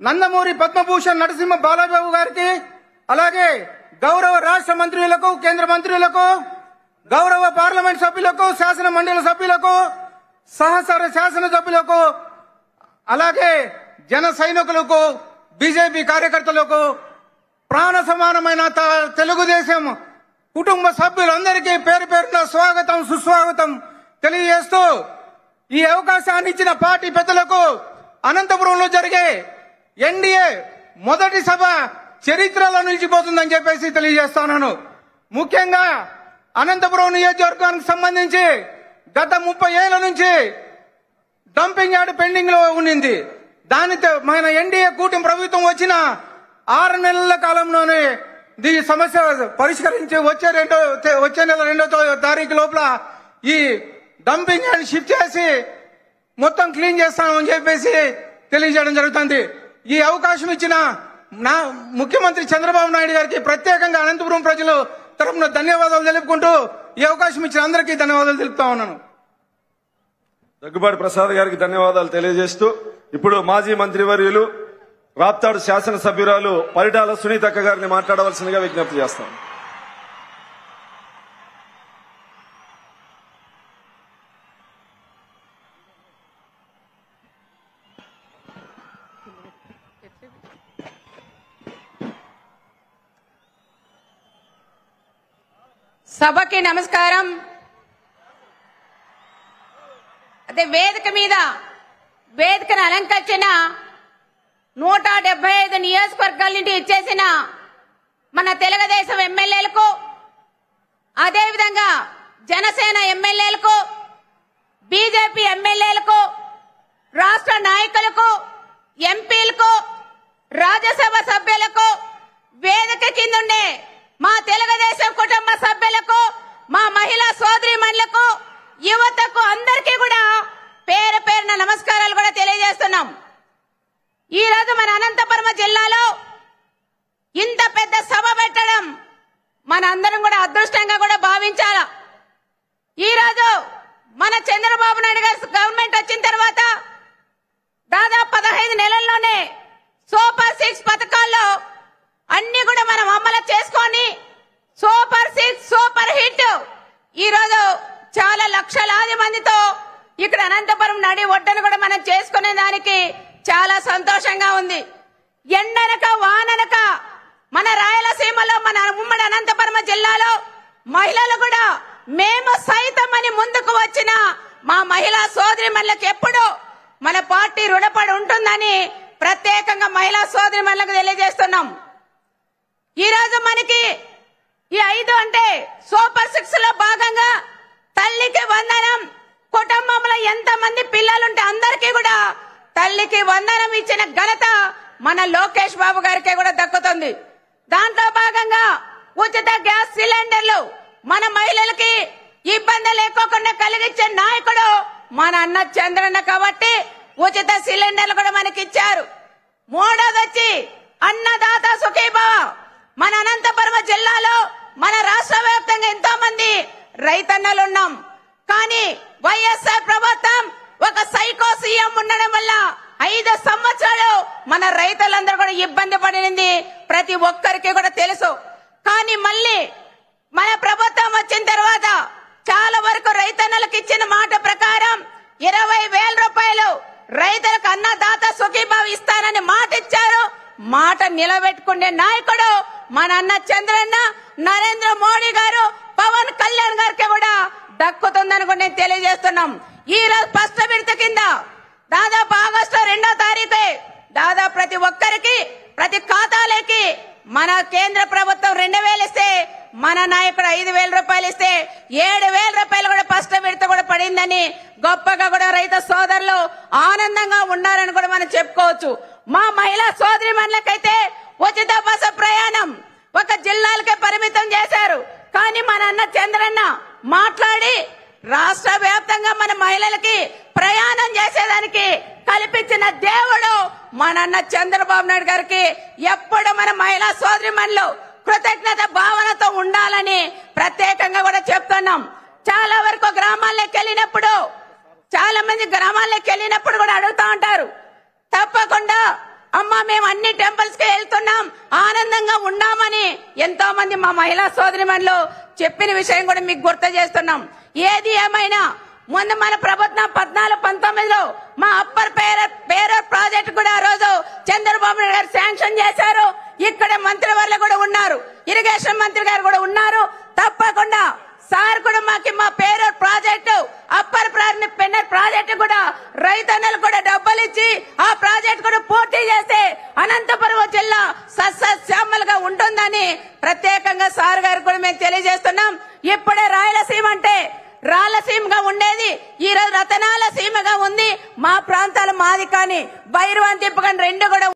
నందమూరి పద్మభూషణ్ నరసింహ బాలబాబు గారికి, అలాగే గౌరవ రాష్ట్ర మంత్రులకు, కేంద్ర మంత్రులకు, గౌరవ పార్లమెంట్ సభ్యులకు, శాసన మండలి సభ్యులకు, సహచర శాసన సభ్యులకు, అలాగే జన సైనికులకు, బీజేపీ కార్యకర్తలకు, ప్రాణ సమానమైన తెలుగుదేశం కుటుంబ సభ్యులందరికీ పేరు పేరున స్వాగతం సుస్వాగతం తెలియజేస్తూ, ఈ అవకాశాన్ని ఇచ్చిన పార్టీ పెద్దలకు అనంతపురంలో జరిగే ఎన్డీఏ మొదటి సభ చరిత్రలో నిలిచిపోతుందని చెప్పేసి తెలియజేస్తున్నాను. ముఖ్యంగా అనంతపురం నియోజకవర్గానికి సంబంధించి గత 30 ఏళ్ల నుంచి డంపింగ్ యార్డ్ పెండింగ్ లో ఉన్నింది. దానితో మన ఎన్డీఏ కూటమి ప్రభుత్వం వచ్చిన 6 నెలల కాలంలోనే ఈ సమస్య పరిష్కరించి వచ్చే నెల 2వ తారీఖు లోపల ఈ డంపింగ్ యార్డ్ షిఫ్ట్ చేసి మొత్తం క్లీన్ చేస్తామని చెప్పేసి తెలియజేయడం జరుగుతుంది. ఈ అవకాశం ఇచ్చిన ముఖ్యమంత్రి చంద్రబాబు నాయుడు గారికి ప్రత్యేకంగా అనంతపురం ప్రజలు తరఫున ధన్యవాదాలు తెలుపుకుంటూ ఈ అవకాశం ఇచ్చిన అందరికీ ధన్యవాదాలు తెలుపుతా ఉన్నాను. దగ్గుబాటి ప్రసాద్ గారికి ధన్యవాదాలు తెలియజేస్తూ ఇప్పుడు మాజీ మంత్రివర్యులు రాప్తాడు శాసనసభ్యురాలు పరిటాల సునీతక్క గారిని మాట్లాడవలసిందిగా విజ్ఞప్తి చేస్తాం. సభకి నమస్కారం. అదే వేదికను అలంకరించిన 175 నియోజకవర్గాల నుండి ఇచ్చేసిన మన తెలుగుదేశం ఎమ్మెల్యేలకు, అదేవిధంగా జనసేన ఎమ్మెల్యేలకు, బీజేపీ ఎమ్మెల్యేలకు, రాష్ట్ర నాయకులకు, ఎంపీలకు, రాజ్యసభ సభ్యులకు, వేదిక కిందుండే మా తెలుగుదేశం కుటుంబ సభ్యులకు, మా మహిళా సోదరీమణులకు, యువతకు అందరికీ కూడా పేరు పేరున నమస్కారాలు కూడా తెలియజేస్తున్నాం. ఈ రోజు మన అనంతపురం జిల్లాలో ఇంత పెద్ద సభ పెట్టడం మన అందరం కూడా అదృష్టంగా కూడా భావించాలా. ఈ రోజు మన చంద్రబాబు నాయుడు గారి గవర్నమెంట్ వచ్చిన తర్వాత దాదాపు 15 నెలల్లోనే సూపర్ 6 పథకాల్లో అన్ని కూడా మనం అమలు చేసుకొని సూపర్ 6 సూపర్ హిట్ ఈ రోజు చాలా లక్షలాది మందితో ఇక్కడ అనంతపురం నడి ఒడ్డును కూడా మనం చేసుకునే దానికి చాలా సంతోషంగా ఉంది. ఎండనక వాననక మన రాయలసీమలో, మన ఉమ్మడి అనంతపురం జిల్లాలో మహిళలు కూడా మేము సైతం అని ముందుకు వచ్చిన మా మహిళా సోదరిమణులకు ఎప్పుడు మన పార్టీ రుణపడి ఉంటుందని ప్రత్యేకంగా మహిళా సోదరిమణులకు తెలియజేస్తున్నాం. ఈ రోజు మనకి ఈ 5 అంటే సూపర్ 6 లో భాగంగా తల్లికి వందనం, కుటుంబంలో ఎంతమంది పిల్లలుంటే అందరికీ కూడా తల్లికి వందనం ఇచ్చిన ఘనత మన లోకేష్ బాబు గారికి కూడా దక్కుతుంది. దాంట్లో భాగంగా ఉచిత గ్యాస్ సిలిండర్లు మన మహిళలకి ఇబ్బంది లేకోకుండా కలిగించే నాయకుడు మన అన్న చంద్రన్న కాబట్టి ఉచిత సిలిండర్లు కూడా మనకి ఇచ్చారు. మూడోది వచ్చి అన్నదాత సుఖీభవ. మన అనంతపురం జిల్లాలో మన రాష్ట్ర వ్యాప్తంగా ఎంతో మంది రైతన్నలు ఉన్నాం. కానీ వైఎస్ఆర్ ప్రభుత్వం ఒక సైకో సీఎం ఉండడం వల్ల 5 సంవత్సరాలు మన రైతులందరూ కూడా ఇబ్బంది పడింది ప్రతి ఒక్కరికి కూడా తెలుసు. కానీ మళ్ళీ మన ప్రభుత్వం వచ్చిన తర్వాత చాలా వరకు రైతన్నలకు ఇచ్చిన మాట ప్రకారం 20,000 రూపాయలు రైతులకు అన్నదాత సుఖీభావ ఇస్తానని మాట ఇచ్చారు. మాట నిలబెట్టుకునే నాయకుడు మన అన్న చంద్రన్న, నరేంద్ర మోడీ గారు, పవన్ కళ్యాణ్ గారికి కూడా దక్కుతుందని కూడా నేను తెలియజేస్తున్నాం. ఈ రోజు ఫస్ట్ విడత కింద దాదాపు ఆగస్టు 2వ తారీఖు దాదాపు ప్రతి ఒక్కరికి ప్రతి ఖాతాలోకి మన కేంద్ర ప్రభుత్వం 2,000 ఇస్తే మన నాయకుడు 5,000 రూపాయలు ఇస్తే 7,000 రూపాయలు కూడా ఫస్ట్ విడత కూడా పడిందని గొప్పగా కూడా రైతు సోదరులు ఆనందంగా ఉన్నారని కూడా మనం చెప్పుకోవచ్చు. మా మహిళా సోదరిమణులకైతే ఉచిత బస్సు ప్రయాణం ఒక జిల్లాలకే పరిమితం చేశారు. కానీ మన అన్న చంద్రన్న మాట్లాడి రాష్ట్ర వ్యాప్తంగా మన మహిళలకి ప్రయాణం చేసేదానికి కల్పించిన దేవుడు మన అన్న చంద్రబాబు నాయుడు గారికి ఎప్పుడు మన మహిళా సోదరిమణులు కృతజ్ఞత భావనతో ఉండాలని ప్రత్యేకంగా కూడా చెప్తున్నాం. చాలా వరకు గ్రామాల్లోకి వెళ్ళినప్పుడు కూడా అడుగుతా ఉంటారు, తప్పకుండా అమ్మ మేము అన్ని టెంపుల్స్ కి వెళ్తున్నాం, ఆనందంగా ఉన్నామని ఎంతో మంది మా మహిళా సోదరిమణులు చెప్పిన విషయం కూడా మీకు గుర్తు చేస్తున్నాం. ఏది ఏమైనా మొన్న మన ప్రభుత్వం 14-19లో మా అప్పర్ పేరూర్ ప్రాజెక్ట్ కూడా ఆ రోజు చంద్రబాబు నాయుడు గారు శాంక్షన్ చేశారు. ఇక్కడ మంత్రి వాళ్ళు కూడా ఉన్నారు, ఇరిగేషన్ మంత్రి గారు కూడా ఉన్నారు. తప్పకుండా సార్ కూడా మాకి మా Perur project upper Pennar project కూడా రైతన్నలు కూడా డబ్బులు ఇచ్చి ఆ ప్రాజెక్టు కూడా పూర్తి చేస్తే అనంతపురం జిల్లా సస్యశ్యామలుగా ఉంటుందని ప్రత్యేకంగా సార్ గారు కూడా మేము తెలియజేస్తున్నాం. ఇప్పుడే రాయలసీమ అంటే రాయలసీమగా ఉండేది ఈ రోజు రతనాల సీమగా ఉంది. మా ప్రాంతాలు మాది కానీ భైరవాన్ తిప్పగాని రెండు కూడా